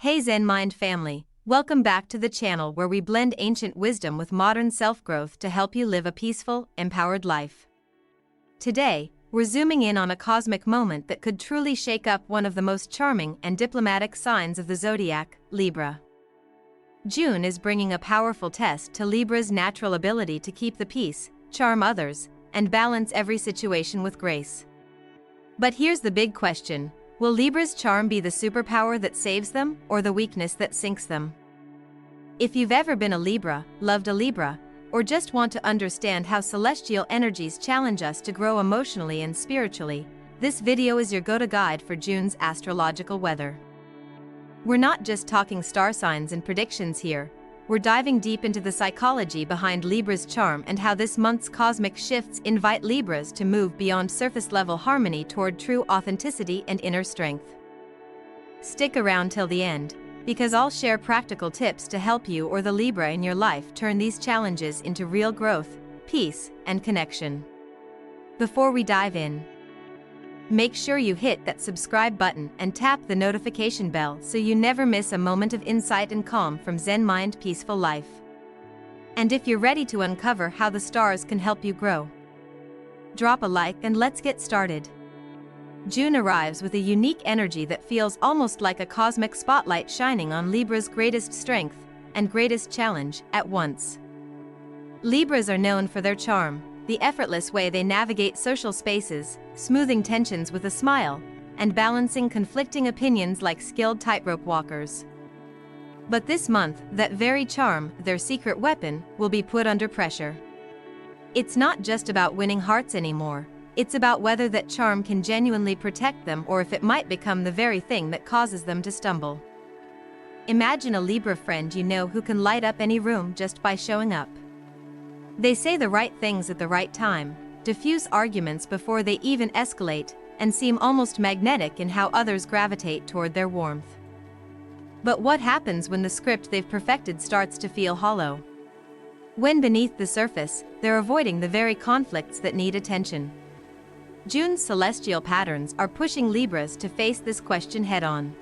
Hey Zen Mind family, welcome back to the channel where we blend ancient wisdom with modern self-growth to help you live a peaceful, empowered life. Today, we're zooming in on a cosmic moment that could truly shake up one of the most charming and diplomatic signs of the zodiac, Libra. June is bringing a powerful test to Libra's natural ability to keep the peace, charm others, and balance every situation with grace. But here's the big question. Will Libra's charm be the superpower that saves them, or the weakness that sinks them? If you've ever been a Libra, loved a Libra, or just want to understand how celestial energies challenge us to grow emotionally and spiritually, this video is your go-to guide for June's astrological weather. We're not just talking star signs and predictions here, we're diving deep into the psychology behind Libra's charm and how this month's cosmic shifts invite Libras to move beyond surface-level harmony toward true authenticity and inner strength. Stick around till the end, because I'll share practical tips to help you or the Libra in your life turn these challenges into real growth, peace, and connection. Before we dive in, make sure you hit that subscribe button and tap the notification bell so you never miss a moment of insight and calm from Zen Mind Peaceful Life. And if you're ready to uncover how the stars can help you grow, drop a like and let's get started. June arrives with a unique energy that feels almost like a cosmic spotlight shining on Libra's greatest strength and greatest challenge at once. Libras are known for their charm, the effortless way they navigate social spaces, smoothing tensions with a smile, and balancing conflicting opinions like skilled tightrope walkers. But this month, that very charm, their secret weapon, will be put under pressure. It's not just about winning hearts anymore, it's about whether that charm can genuinely protect them or if it might become the very thing that causes them to stumble. Imagine a Libra friend you know who can light up any room just by showing up. They say the right things at the right time, diffuse arguments before they even escalate, and seem almost magnetic in how others gravitate toward their warmth. But what happens when the script they've perfected starts to feel hollow? When beneath the surface, they're avoiding the very conflicts that need attention. June's celestial patterns are pushing Libras to face this question head-on.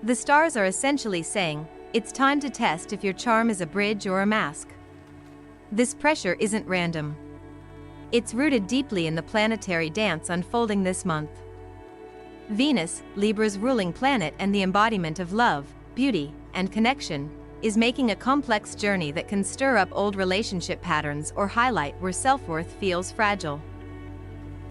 The stars are essentially saying, it's time to test if your charm is a bridge or a mask. This pressure isn't random. It's rooted deeply in the planetary dance unfolding this month. Venus, Libra's ruling planet and the embodiment of love, beauty, and connection, is making a complex journey that can stir up old relationship patterns or highlight where self-worth feels fragile.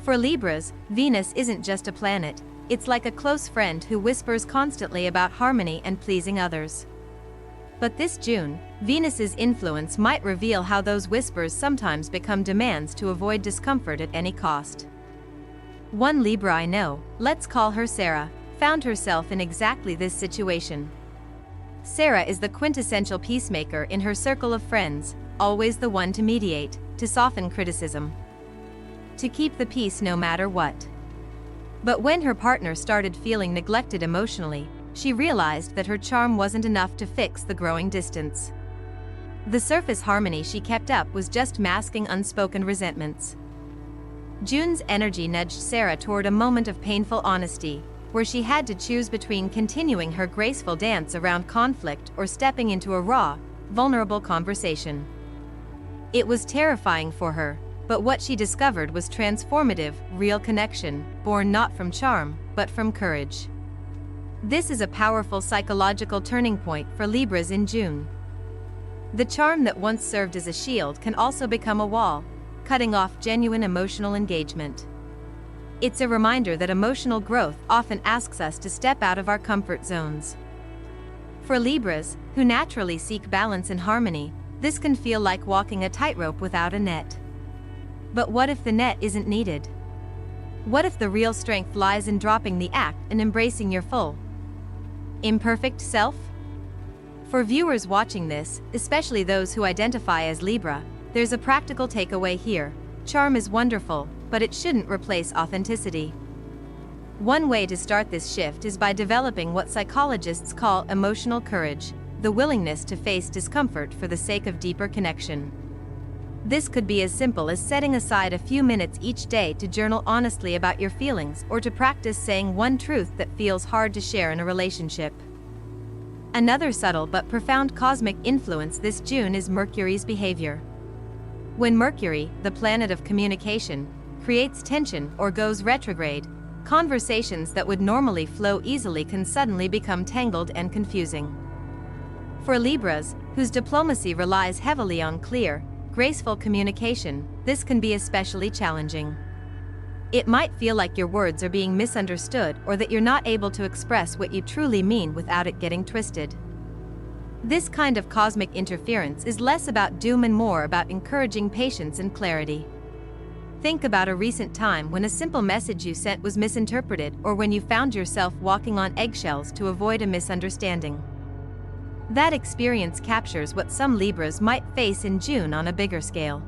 For Libras, Venus isn't just a planet, it's like a close friend who whispers constantly about harmony and pleasing others. But this June, Venus's influence might reveal how those whispers sometimes become demands to avoid discomfort at any cost. One Libra I know, let's call her Sarah, found herself in exactly this situation. Sarah is the quintessential peacemaker in her circle of friends, always the one to mediate, to soften criticism, to keep the peace no matter what. But when her partner started feeling neglected emotionally, she realized that her charm wasn't enough to fix the growing distance. The surface harmony she kept up was just masking unspoken resentments. June's energy nudged Sarah toward a moment of painful honesty, where she had to choose between continuing her graceful dance around conflict or stepping into a raw, vulnerable conversation. It was terrifying for her, but what she discovered was transformative, real connection, born not from charm, but from courage. This is a powerful psychological turning point for Libras in June. The charm that once served as a shield can also become a wall, cutting off genuine emotional engagement. It's a reminder that emotional growth often asks us to step out of our comfort zones. For Libras, who naturally seek balance and harmony, this can feel like walking a tightrope without a net. But what if the net isn't needed? What if the real strength lies in dropping the act and embracing your full, imperfect self? For viewers watching this, especially those who identify as Libra, there's a practical takeaway here. Charm is wonderful, but it shouldn't replace authenticity. One way to start this shift is by developing what psychologists call emotional courage, the willingness to face discomfort for the sake of deeper connection. This could be as simple as setting aside a few minutes each day to journal honestly about your feelings or to practice saying one truth that feels hard to share in a relationship. Another subtle but profound cosmic influence this June is Mercury's behavior. When Mercury, the planet of communication, creates tension or goes retrograde, conversations that would normally flow easily can suddenly become tangled and confusing. For Libras, whose diplomacy relies heavily on clear, graceful communication, this can be especially challenging. It might feel like your words are being misunderstood or that you're not able to express what you truly mean without it getting twisted. This kind of cosmic interference is less about doom and more about encouraging patience and clarity. Think about a recent time when a simple message you sent was misinterpreted, or when you found yourself walking on eggshells to avoid a misunderstanding. That experience captures what some Libras might face in June on a bigger scale.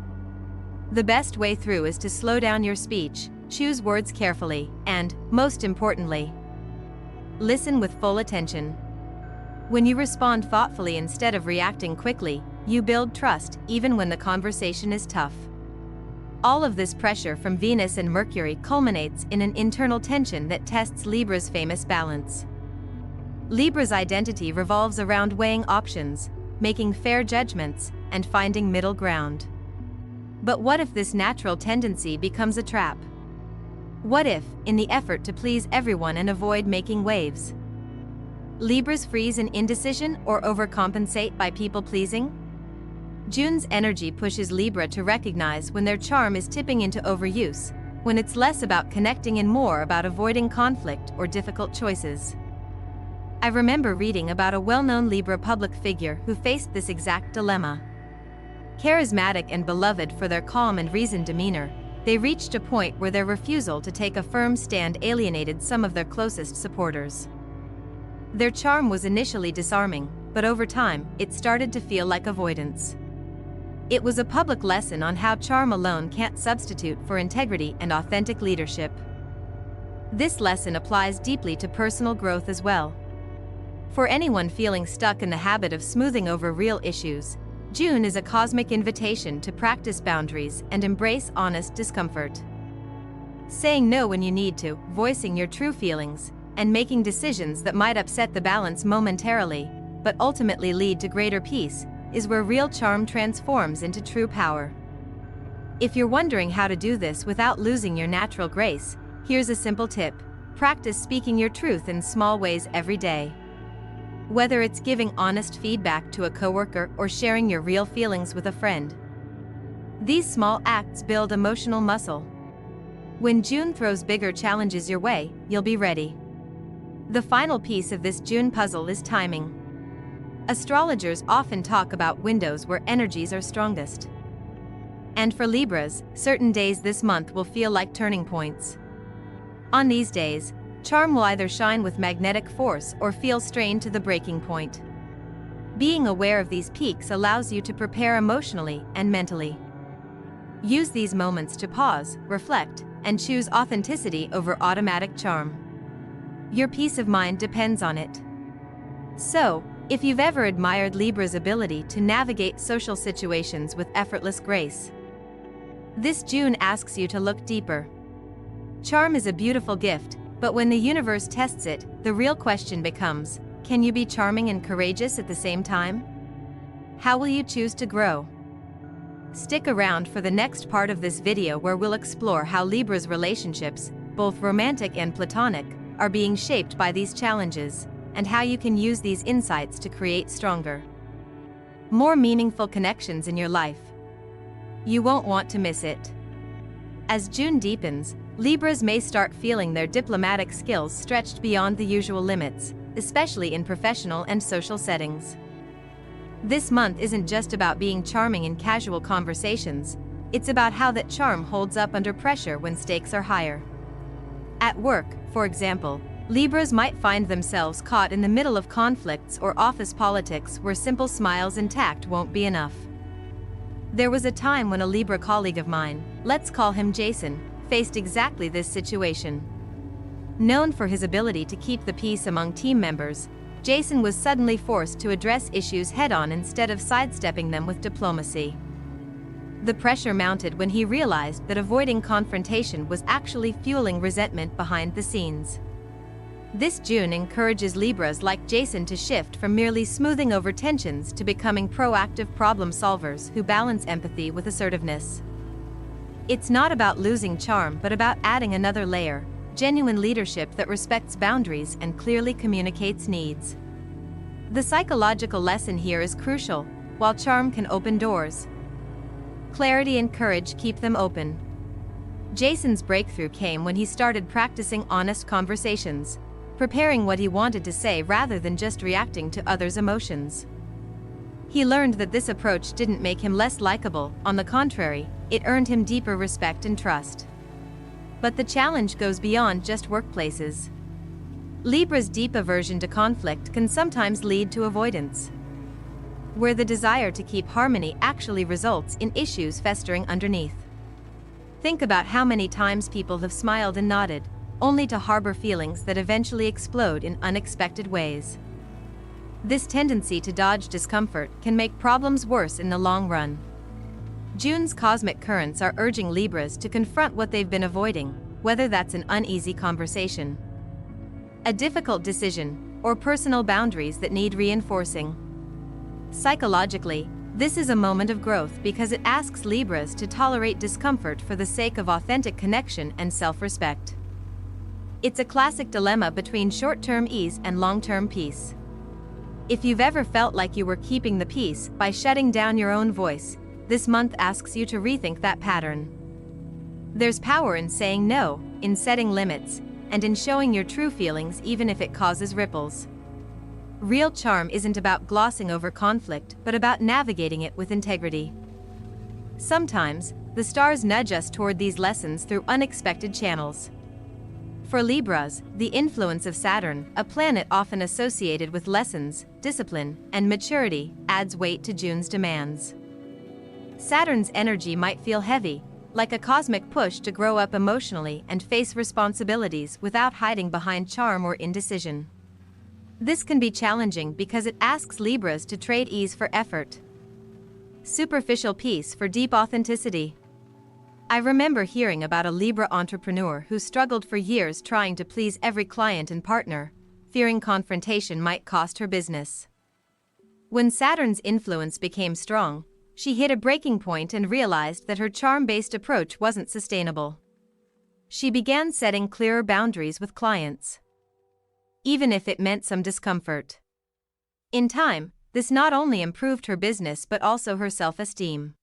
The best way through is to slow down your speech, choose words carefully, and, most importantly, listen with full attention. When you respond thoughtfully instead of reacting quickly, you build trust even when the conversation is tough. All of this pressure from Venus and Mercury culminates in an internal tension that tests Libra's famous balance. Libra's identity revolves around weighing options, making fair judgments, and finding middle ground. But what if this natural tendency becomes a trap? What if, in the effort to please everyone and avoid making waves, Libras freeze in indecision or overcompensate by people-pleasing? June's energy pushes Libra to recognize when their charm is tipping into overuse, when it's less about connecting and more about avoiding conflict or difficult choices. I remember reading about a well-known Libra public figure who faced this exact dilemma. Charismatic and beloved for their calm and reasoned demeanor, they reached a point where their refusal to take a firm stand alienated some of their closest supporters. Their charm was initially disarming, but over time, it started to feel like avoidance. It was a public lesson on how charm alone can't substitute for integrity and authentic leadership. This lesson applies deeply to personal growth as well. For anyone feeling stuck in the habit of smoothing over real issues, June is a cosmic invitation to practice boundaries and embrace honest discomfort. Saying no when you need to, voicing your true feelings, and making decisions that might upset the balance momentarily, but ultimately lead to greater peace, is where real charm transforms into true power. If you're wondering how to do this without losing your natural grace, here's a simple tip: practice speaking your truth in small ways every day. Whether it's giving honest feedback to a coworker or sharing your real feelings with a friend, these small acts build emotional muscle. When June throws bigger challenges your way, you'll be ready. The final piece of this June puzzle is timing. Astrologers often talk about windows where energies are strongest. And for Libras, certain days this month will feel like turning points. On these days, charm will either shine with magnetic force or feel strained to the breaking point. Being aware of these peaks allows you to prepare emotionally and mentally. Use these moments to pause, reflect, and choose authenticity over automatic charm. Your peace of mind depends on it. So, if you've ever admired Libra's ability to navigate social situations with effortless grace, this June asks you to look deeper. Charm is a beautiful gift, but when the universe tests it, the real question becomes, can you be charming and courageous at the same time? How will you choose to grow? Stick around for the next part of this video where we'll explore how Libra's relationships, both romantic and platonic, are being shaped by these challenges, and how you can use these insights to create stronger, more meaningful connections in your life. You won't want to miss it. As June deepens, Libras may start feeling their diplomatic skills stretched beyond the usual limits, especially in professional and social settings. This month isn't just about being charming in casual conversations, it's about how that charm holds up under pressure when stakes are higher. At work, for example, Libras might find themselves caught in the middle of conflicts or office politics where simple smiles and tact won't be enough. There was a time when a Libra colleague of mine, let's call him Jason, faced exactly this situation. Known for his ability to keep the peace among team members, Jason was suddenly forced to address issues head-on instead of sidestepping them with diplomacy. The pressure mounted when he realized that avoiding confrontation was actually fueling resentment behind the scenes. This June encourages Libras like Jason to shift from merely smoothing over tensions to becoming proactive problem solvers who balance empathy with assertiveness. It's not about losing charm but about adding another layer, genuine leadership that respects boundaries and clearly communicates needs. The psychological lesson here is crucial. While charm can open doors, clarity and courage keep them open. Jason's breakthrough came when he started practicing honest conversations, preparing what he wanted to say rather than just reacting to others' emotions. He learned that this approach didn't make him less likable, on the contrary, it earned him deeper respect and trust. But the challenge goes beyond just workplaces. Libra's deep aversion to conflict can sometimes lead to avoidance, where the desire to keep harmony actually results in issues festering underneath. Think about how many times people have smiled and nodded, only to harbor feelings that eventually explode in unexpected ways. This tendency to dodge discomfort can make problems worse in the long run. June's cosmic currents are urging Libras to confront what they've been avoiding, whether that's an uneasy conversation, a difficult decision, or personal boundaries that need reinforcing. Psychologically, this is a moment of growth because it asks Libras to tolerate discomfort for the sake of authentic connection and self-respect. It's a classic dilemma between short-term ease and long-term peace. If you've ever felt like you were keeping the peace by shutting down your own voice, this month asks you to rethink that pattern. There's power in saying no, in setting limits, and in showing your true feelings even if it causes ripples. Real charm isn't about glossing over conflict but about navigating it with integrity. Sometimes, the stars nudge us toward these lessons through unexpected channels. For Libras, the influence of Saturn, a planet often associated with lessons, discipline, and maturity, adds weight to June's demands. Saturn's energy might feel heavy, like a cosmic push to grow up emotionally and face responsibilities without hiding behind charm or indecision. This can be challenging because it asks Libras to trade ease for effort, superficial peace for deep authenticity. I remember hearing about a Libra entrepreneur who struggled for years trying to please every client and partner, fearing confrontation might cost her business. When Saturn's influence became strong, she hit a breaking point and realized that her charm-based approach wasn't sustainable. She began setting clearer boundaries with clients, even if it meant some discomfort. In time, this not only improved her business but also her self-esteem.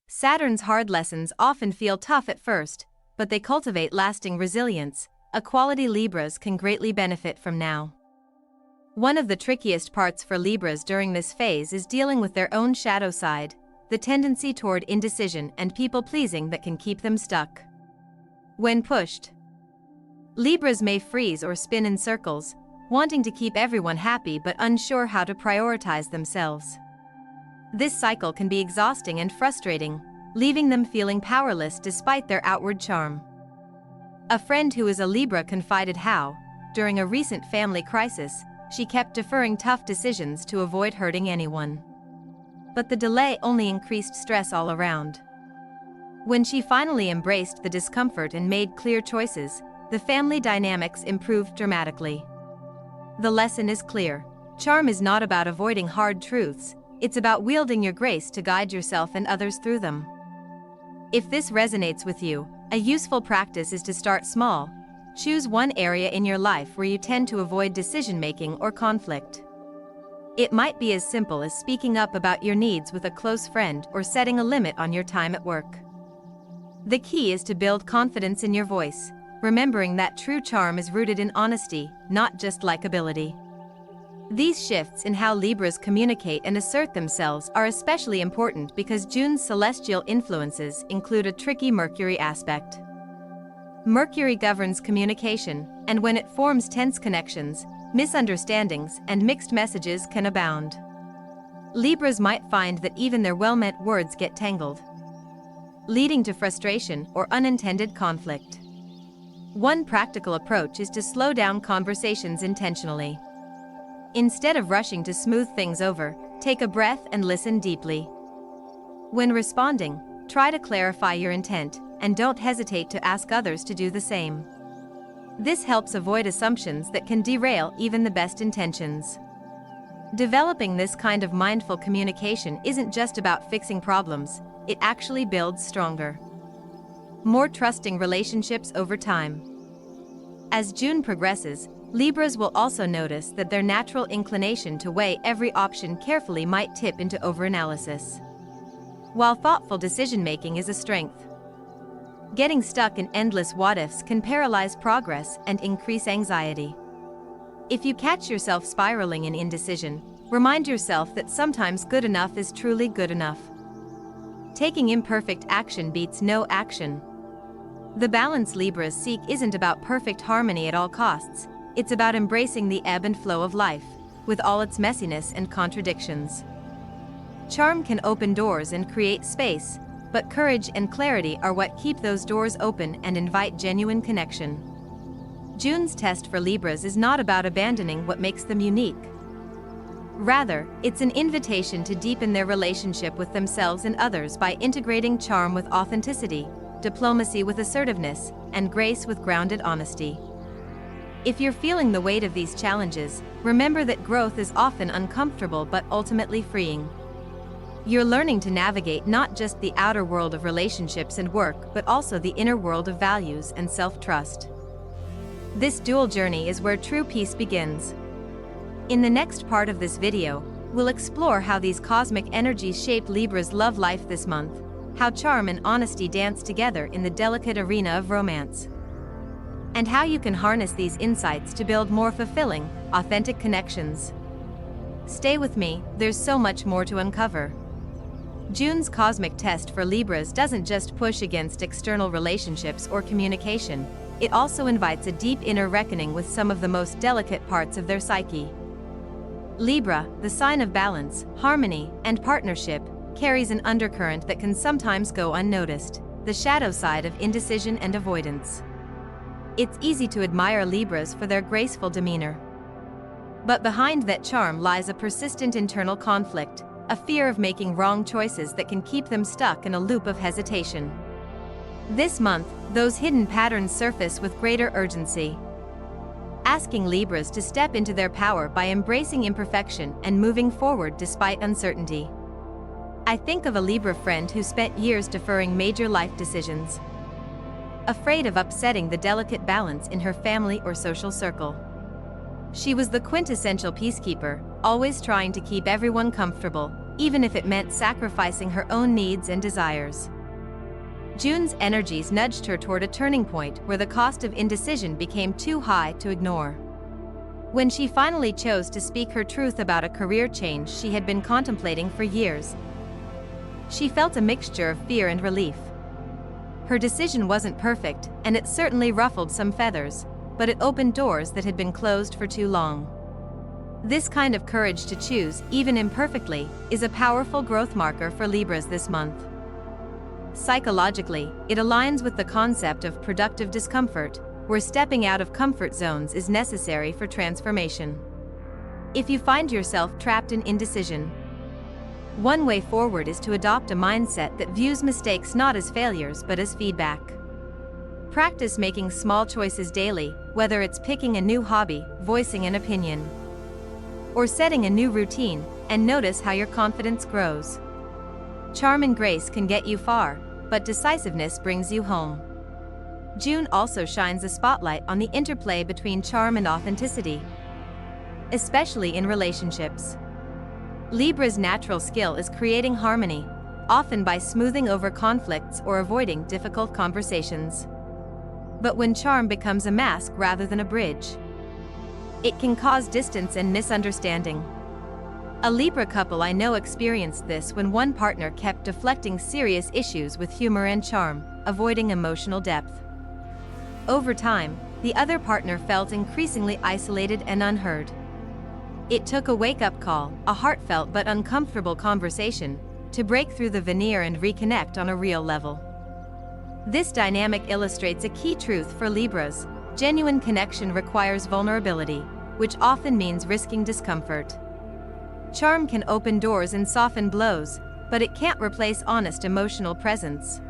Saturn's hard lessons often feel tough at first, but they cultivate lasting resilience, a quality Libras can greatly benefit from now. One of the trickiest parts for Libras during this phase is dealing with their own shadow side, the tendency toward indecision and people-pleasing that can keep them stuck. When pushed, Libras may freeze or spin in circles, wanting to keep everyone happy but unsure how to prioritize themselves. This cycle can be exhausting and frustrating, leaving them feeling powerless despite their outward charm. A friend who is a Libra confided how, during a recent family crisis, she kept deferring tough decisions to avoid hurting anyone. But the delay only increased stress all around. When she finally embraced the discomfort and made clear choices, the family dynamics improved dramatically. The lesson is clear. Charm is not about avoiding hard truths, it's about wielding your grace to guide yourself and others through them. If this resonates with you, a useful practice is to start small. Choose one area in your life where you tend to avoid decision-making or conflict. It might be as simple as speaking up about your needs with a close friend or setting a limit on your time at work. The key is to build confidence in your voice, remembering that true charm is rooted in honesty, not just likability. These shifts in how Libras communicate and assert themselves are especially important because June's celestial influences include a tricky Mercury aspect. Mercury governs communication, and when it forms tense connections, misunderstandings and mixed messages can abound. Libras might find that even their well-meant words get tangled, leading to frustration or unintended conflict. One practical approach is to slow down conversations intentionally. Instead of rushing to smooth things over, take a breath and listen deeply. When responding, try to clarify your intent, and don't hesitate to ask others to do the same. This helps avoid assumptions that can derail even the best intentions. Developing this kind of mindful communication isn't just about fixing problems, it actually builds stronger, more trusting relationships over time. As June progresses, Libras will also notice that their natural inclination to weigh every option carefully might tip into overanalysis. While thoughtful decision-making is a strength, getting stuck in endless what-ifs can paralyze progress and increase anxiety. If you catch yourself spiraling in indecision, remind yourself that sometimes good enough is truly good enough. Taking imperfect action beats no action. The balance Libras seek isn't about perfect harmony at all costs, it's about embracing the ebb and flow of life, with all its messiness and contradictions. Charm can open doors and create space, but courage and clarity are what keep those doors open and invite genuine connection. June's test for Libras is not about abandoning what makes them unique. Rather, it's an invitation to deepen their relationship with themselves and others by integrating charm with authenticity, diplomacy with assertiveness, and grace with grounded honesty. If you're feeling the weight of these challenges, remember that growth is often uncomfortable but ultimately freeing. You're learning to navigate not just the outer world of relationships and work, but also the inner world of values and self-trust. This dual journey is where true peace begins. In the next part of this video, we'll explore how these cosmic energies shape Libra's love life this month, how charm and honesty dance together in the delicate arena of romance, and how you can harness these insights to build more fulfilling, authentic connections. Stay with me, there's so much more to uncover. June's cosmic test for Libras doesn't just push against external relationships or communication, it also invites a deep inner reckoning with some of the most delicate parts of their psyche. Libra, the sign of balance, harmony, and partnership, carries an undercurrent that can sometimes go unnoticed, the shadow side of indecision and avoidance. It's easy to admire Libras for their graceful demeanor. But behind that charm lies a persistent internal conflict, a fear of making wrong choices that can keep them stuck in a loop of hesitation. This month, those hidden patterns surface with greater urgency, asking Libras to step into their power by embracing imperfection and moving forward despite uncertainty. I think of a Libra friend who spent years deferring major life decisions, afraid of upsetting the delicate balance in her family or social circle. She was the quintessential peacekeeper, always trying to keep everyone comfortable, even if it meant sacrificing her own needs and desires. June's energies nudged her toward a turning point where the cost of indecision became too high to ignore. When she finally chose to speak her truth about a career change she had been contemplating for years, she felt a mixture of fear and relief. Her decision wasn't perfect, and it certainly ruffled some feathers, but it opened doors that had been closed for too long. This kind of courage to choose, even imperfectly, is a powerful growth marker for Libras this month. Psychologically, it aligns with the concept of productive discomfort, where stepping out of comfort zones is necessary for transformation. If you find yourself trapped in indecision, one way forward is to adopt a mindset that views mistakes not as failures but as feedback. Practice making small choices daily, whether it's picking a new hobby, voicing an opinion, or setting a new routine, and notice how your confidence grows. Charm and grace can get you far, but decisiveness brings you home. June also shines a spotlight on the interplay between charm and authenticity, especially in relationships. Libra's natural skill is creating harmony, often by smoothing over conflicts or avoiding difficult conversations. But when charm becomes a mask rather than a bridge, it can cause distance and misunderstanding. A Libra couple I know experienced this when one partner kept deflecting serious issues with humor and charm, avoiding emotional depth. Over time, the other partner felt increasingly isolated and unheard. It took a wake-up call, a heartfelt but uncomfortable conversation, to break through the veneer and reconnect on a real level. This dynamic illustrates a key truth for Libras: genuine connection requires vulnerability, which often means risking discomfort. Charm can open doors and soften blows, but it can't replace honest emotional presence.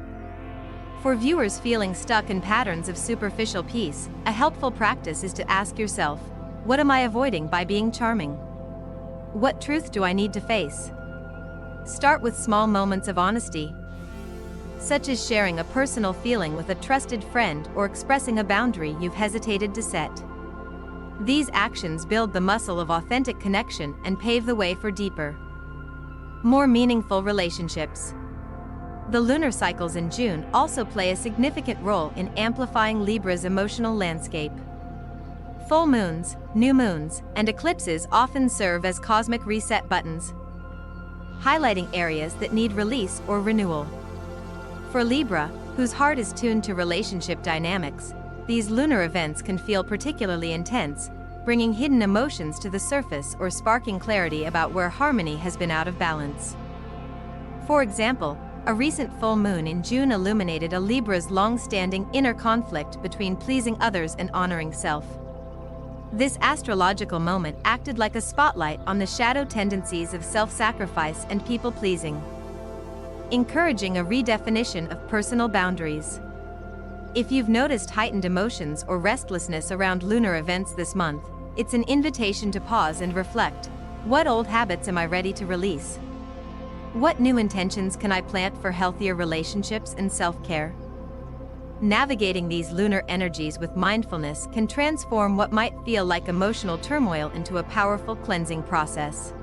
For viewers feeling stuck in patterns of superficial peace, a helpful practice is to ask yourself, what am I avoiding by being charming? What truth do I need to face? Start with small moments of honesty, such as sharing a personal feeling with a trusted friend or expressing a boundary you've hesitated to set. These actions build the muscle of authentic connection and pave the way for deeper, more meaningful relationships. The lunar cycles in June also play a significant role in amplifying Libra's emotional landscape. Full moons, new moons, and eclipses often serve as cosmic reset buttons, highlighting areas that need release or renewal. For Libra, whose heart is tuned to relationship dynamics, these lunar events can feel particularly intense, bringing hidden emotions to the surface or sparking clarity about where harmony has been out of balance. For example, a recent full moon in June illuminated a Libra's long-standing inner conflict between pleasing others and honoring self. This astrological moment acted like a spotlight on the shadow tendencies of self-sacrifice and people-pleasing, encouraging a redefinition of personal boundaries. If you've noticed heightened emotions or restlessness around lunar events this month, it's an invitation to pause and reflect. What old habits am I ready to release? What new intentions can I plant for healthier relationships and self-care? Navigating these lunar energies with mindfulness can transform what might feel like emotional turmoil into a powerful cleansing process.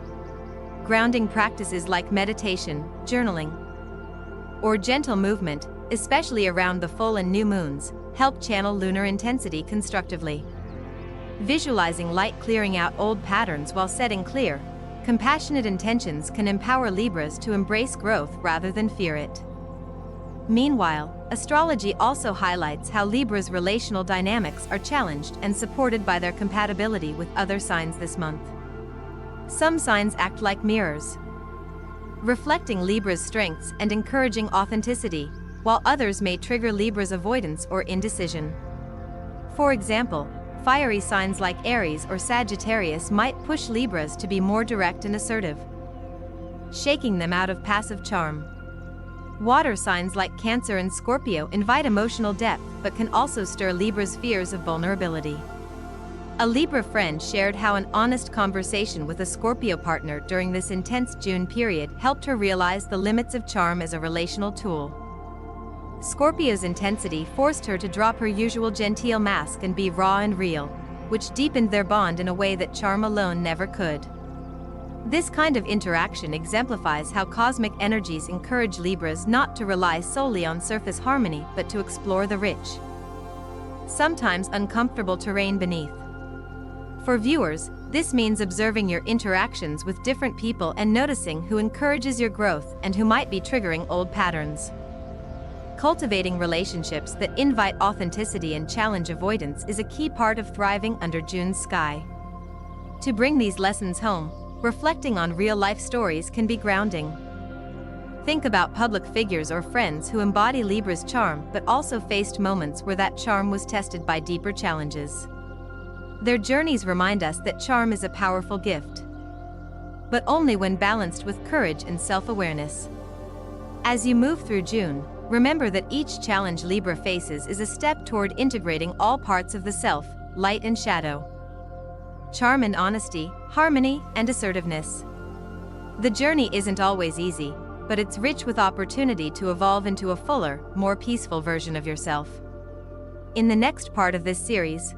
Grounding practices like meditation, journaling, or gentle movement, especially around the full and new moons, help channel lunar intensity constructively. Visualizing light clearing out old patterns while setting clear, compassionate intentions can empower Libras to embrace growth rather than fear it. Meanwhile, astrology also highlights how Libra's relational dynamics are challenged and supported by their compatibility with other signs this month. Some signs act like mirrors, reflecting Libra's strengths and encouraging authenticity, while others may trigger Libra's avoidance or indecision. For example, fiery signs like Aries or Sagittarius might push Libras to be more direct and assertive, shaking them out of passive charm. Water signs like Cancer and Scorpio invite emotional depth but can also stir Libra's fears of vulnerability. A Libra friend shared how an honest conversation with a Scorpio partner during this intense June period helped her realize the limits of charm as a relational tool. Scorpio's intensity forced her to drop her usual genteel mask and be raw and real, which deepened their bond in a way that charm alone never could. This kind of interaction exemplifies how cosmic energies encourage Libras not to rely solely on surface harmony but to explore the rich, sometimes uncomfortable terrain beneath. For viewers, this means observing your interactions with different people and noticing who encourages your growth and who might be triggering old patterns. Cultivating relationships that invite authenticity and challenge avoidance is a key part of thriving under June's sky. To bring these lessons home, reflecting on real-life stories can be grounding. Think about public figures or friends who embody Libra's charm but also faced moments where that charm was tested by deeper challenges. Their journeys remind us that charm is a powerful gift, but only when balanced with courage and self-awareness. As you move through June, remember that each challenge Libra faces is a step toward integrating all parts of the self, light and shadow, charm and honesty, harmony and assertiveness. The journey isn't always easy, but it's rich with opportunity to evolve into a fuller, more peaceful version of yourself. In the next part of this series,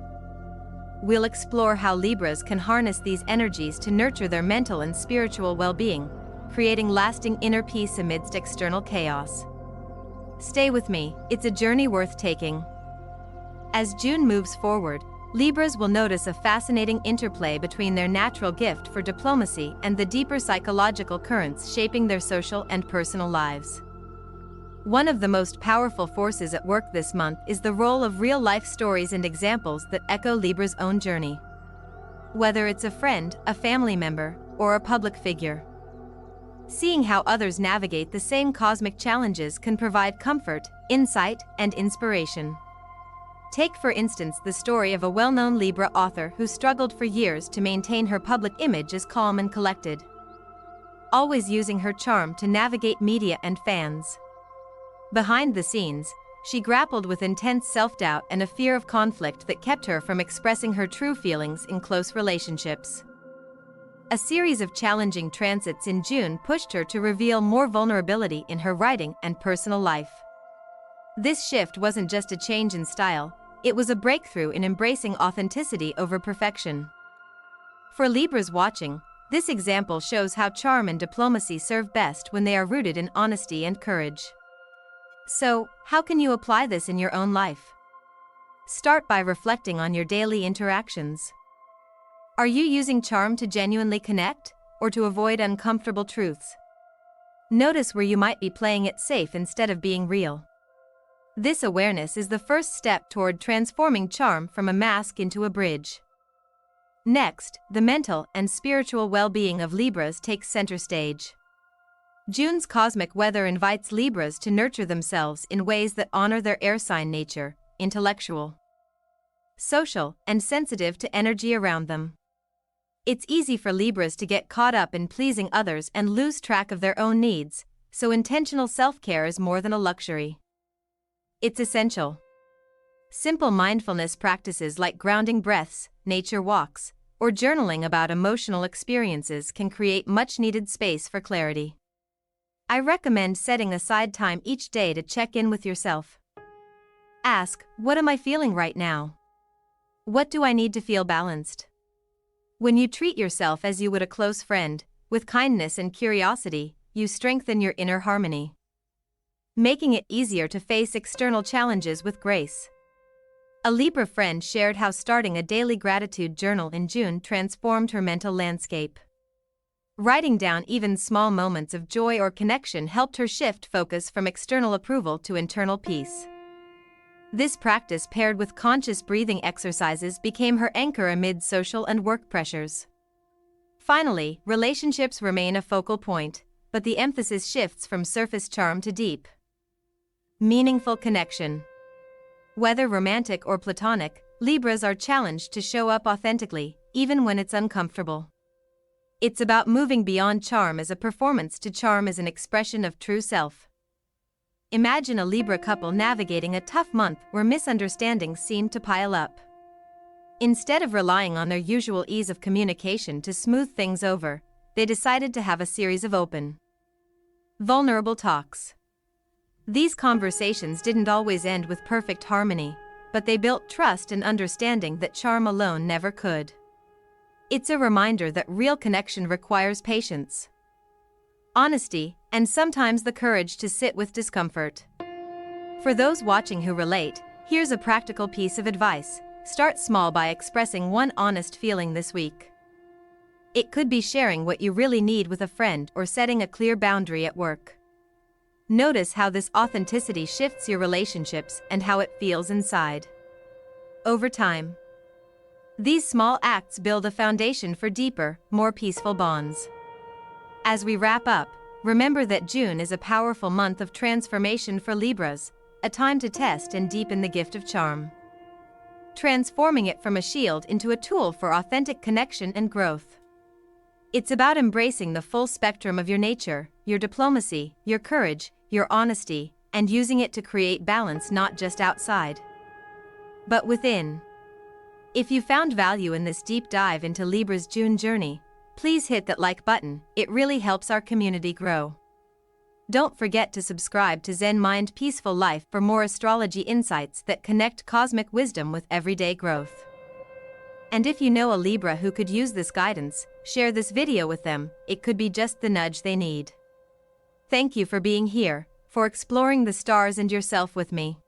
we'll explore how Libras can harness these energies to nurture their mental and spiritual well-being, creating lasting inner peace amidst external chaos. Stay with me, it's a journey worth taking. As June moves forward, Libras will notice a fascinating interplay between their natural gift for diplomacy and the deeper psychological currents shaping their social and personal lives. One of the most powerful forces at work this month is the role of real-life stories and examples that echo Libra's own journey. Whether it's a friend, a family member, or a public figure, seeing how others navigate the same cosmic challenges can provide comfort, insight, and inspiration. Take for instance the story of a well-known Libra author who struggled for years to maintain her public image as calm and collected, always using her charm to navigate media and fans. Behind the scenes, she grappled with intense self-doubt and a fear of conflict that kept her from expressing her true feelings in close relationships. A series of challenging transits in June pushed her to reveal more vulnerability in her writing and personal life. This shift wasn't just a change in style, it was a breakthrough in embracing authenticity over perfection. For Libras watching, this example shows how charm and diplomacy serve best when they are rooted in honesty and courage. So, how can you apply this in your own life? Start by reflecting on your daily interactions. Are you using charm to genuinely connect, or to avoid uncomfortable truths? Notice where you might be playing it safe instead of being real. This awareness is the first step toward transforming charm from a mask into a bridge. Next, the mental and spiritual well-being of Libras takes center stage. June's cosmic weather invites Libras to nurture themselves in ways that honor their air sign nature, intellectual, social, and sensitive to energy around them. It's easy for Libras to get caught up in pleasing others and lose track of their own needs, so intentional self-care is more than a luxury. It's essential. Simple mindfulness practices like grounding breaths, nature walks, or journaling about emotional experiences can create much-needed space for clarity. I recommend setting aside time each day to check in with yourself. Ask, what am I feeling right now? What do I need to feel balanced? When you treat yourself as you would a close friend, with kindness and curiosity, you strengthen your inner harmony, making it easier to face external challenges with grace. A Libra friend shared how starting a daily gratitude journal in June transformed her mental landscape. Writing down even small moments of joy or connection helped her shift focus from external approval to internal peace. This practice, paired with conscious breathing exercises, became her anchor amid social and work pressures. Finally, relationships remain a focal point, but the emphasis shifts from surface charm to deep, meaningful connection. Whether romantic or platonic, Libras are challenged to show up authentically, even when it's uncomfortable. It's about moving beyond charm as a performance to charm as an expression of true self. Imagine a Libra couple navigating a tough month where misunderstandings seem to pile up. Instead of relying on their usual ease of communication to smooth things over, they decided to have a series of open, vulnerable talks. These conversations didn't always end with perfect harmony, but they built trust and understanding that charm alone never could. It's a reminder that real connection requires patience, honesty, and sometimes the courage to sit with discomfort. For those watching who relate, here's a practical piece of advice. Start small by expressing one honest feeling this week. It could be sharing what you really need with a friend or setting a clear boundary at work. Notice how this authenticity shifts your relationships and how it feels inside. Over time, these small acts build a foundation for deeper, more peaceful bonds. As we wrap up, remember that June is a powerful month of transformation for Libras, a time to test and deepen the gift of charm, transforming it from a shield into a tool for authentic connection and growth. It's about embracing the full spectrum of your nature, your diplomacy, your courage, your honesty, and using it to create balance not just outside, but within. If you found value in this deep dive into Libra's June journey, please hit that like button. It really helps our community grow. Don't forget to subscribe to Zen Mind Peaceful Life for more astrology insights that connect cosmic wisdom with everyday growth. And if you know a Libra who could use this guidance, share this video with them. It could be just the nudge they need. Thank you for being here, for exploring the stars and yourself with me.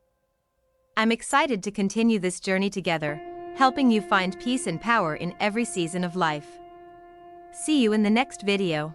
I'm excited to continue this journey together, helping you find peace and power in every season of life. See you in the next video.